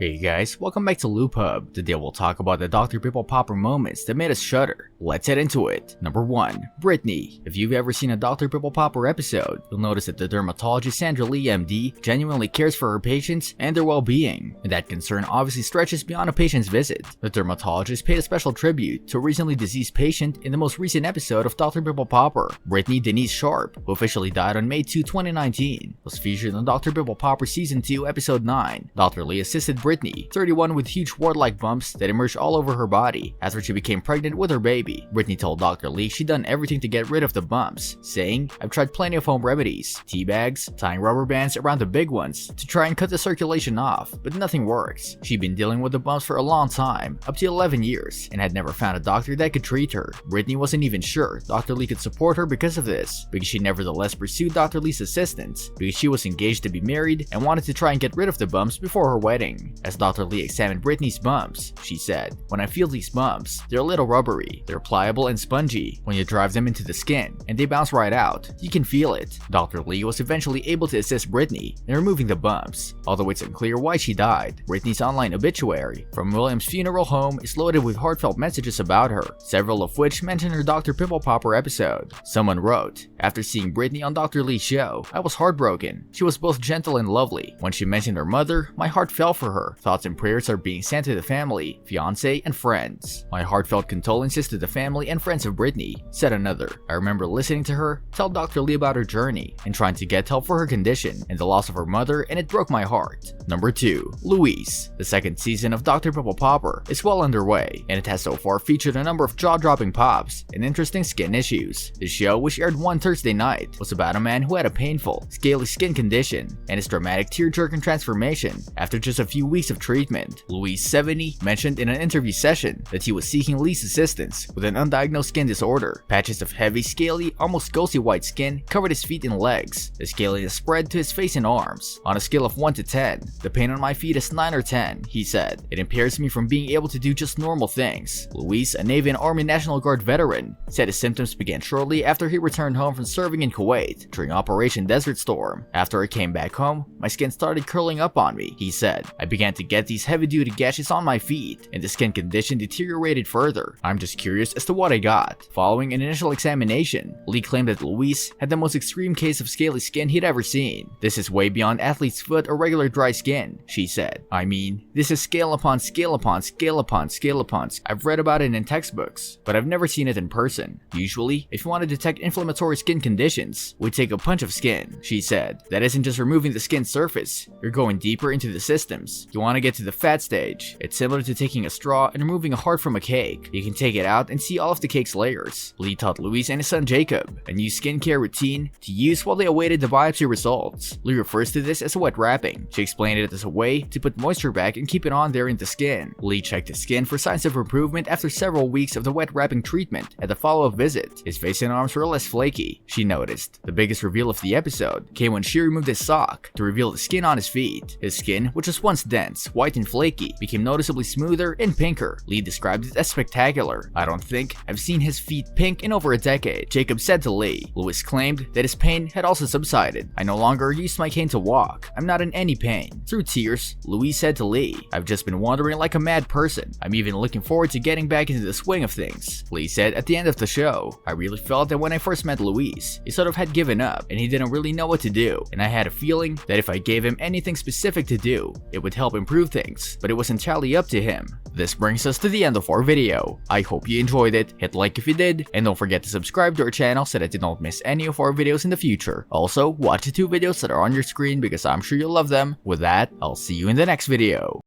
Hey guys, welcome back to Loop Hub. Today we'll talk about the Dr. Pimple popper moments that made us shudder. Let's head into it. Number 1. Brittany. If you've ever seen a Dr. Pimple popper episode, you'll notice that the dermatologist Sandra Lee MD genuinely cares for her patients and their well-being, and that concern obviously stretches beyond a patient's visit. The dermatologist paid a special tribute to a recently deceased patient in the most recent episode of Dr. Pimple popper. Brittany Denise Sharp, who officially died on May 2, 2019, was featured on Dr. Pimple popper Season 2, Episode 9. Dr. Lee assisted Brittany, 31, with huge wart-like bumps that emerged all over her body after she became pregnant with her baby. Brittany told Dr. Lee she'd done everything to get rid of the bumps, saying, "I've tried plenty of home remedies, tea bags, tying rubber bands around the big ones to try and cut the circulation off, but nothing works." She'd been dealing with the bumps for a long time, up to 11 years, and had never found a doctor that could treat her. Brittany wasn't even sure Dr. Lee could support her because of this, because she nevertheless pursued Dr. Lee's assistance because she was engaged to be married and wanted to try and get rid of the bumps before her wedding. As Dr. Lee examined Brittany's bumps, she said, "When I feel these bumps, they're a little rubbery. They're pliable and spongy when you drive them into the skin, and they bounce right out. You can feel it." Dr. Lee was eventually able to assist Brittany in removing the bumps, although it's unclear why she died. Brittany's online obituary from Williams Funeral Home is loaded with heartfelt messages about her, several of which mention her Dr. Pimple popper episode. Someone wrote, "After seeing Brittany on Dr. Lee's show, I was heartbroken. She was both gentle and lovely. When she mentioned her mother, my heart fell for her. Thoughts and prayers are being sent to the family, fiance, and friends. My heartfelt condolences to the family and friends of Brittany," said another. "I remember listening to her tell Dr. Lee about her journey and trying to get help for her condition and the loss of her mother, and it broke my heart." Number 2. Louise. The second season of Dr. Pimple popper is well underway, and it has so far featured a number of jaw-dropping pops and interesting skin issues. The show, which aired one Thursday night, was about a man who had a painful, scaly skin condition and his dramatic tear-jerking transformation after just a few weeks of treatment. Louise, 70, mentioned in an interview session that he was seeking Lee's assistance with an undiagnosed skin disorder. Patches of heavy, scaly, almost ghostly white skin covered his feet and legs. The scaliness spread to his face and arms. "On a scale of 1 to 10, the pain on my feet is 9 or 10, he said. "It impairs me from being able to do just normal things." Louise, a Navy and Army National Guard veteran, said his symptoms began shortly after he returned home from serving in Kuwait during Operation Desert Storm. "After I came back home, my skin started curling up on me," he said. "I began to get these heavy-duty gashes on my feet, and the skin condition deteriorated further. I'm just curious as to what I got." Following an initial examination, Lee claimed that Louise had the most extreme case of scaly skin he'd ever seen. "This is way beyond athlete's foot or regular dry skin," she said. "I mean, this is scale upon scale upon scale upon scale upon. I've read about it in textbooks, but I've never seen it in person. Usually, if you want to detect inflammatory skin conditions, we take a punch of skin," she said. "That isn't just removing the skin surface. You're going deeper into the systems. You want to get to the fat stage. It's similar to taking a straw and removing a heart from a cake. You can take it out and see all of the cake's layers." Lee taught Louise and his son Jacob a new skincare routine to use while they awaited the biopsy results. Lee refers to this as wet wrapping. She explained it as a way to put moisture back and keep it on there in the skin. Lee checked his skin for signs of improvement after several weeks of the wet wrapping treatment at the follow-up visit. His face and arms were less flaky, she noticed. The biggest reveal of the episode came when she removed his sock to reveal the skin on his feet. His skin, which was once dense, white, and flaky, became noticeably smoother and pinker. Lee described it as spectacular. "I don't think I've seen his feet pink in over a decade," Jacob said to Lee. Louis claimed that his pain had also subsided. "I no longer use my cane to walk. I'm not in any pain." Through tears, Louis said to Lee, "I've just been wandering like a mad person. I'm even looking forward to getting back into the swing of things." Lee said at the end of the show, "I really felt that when I first met Louis, he sort of had given up and he didn't really know what to do, and I had a feeling that if I gave him anything specific to do, it would help improve things, but it was entirely up to him." This brings us to the end of our video. I hope you enjoyed it. Hit like if you did, and don't forget to subscribe to our channel so that you don't miss any of our videos in the future. Also, watch the 2 videos that are on your screen because I'm sure you'll love them. With that, I'll see you in the next video.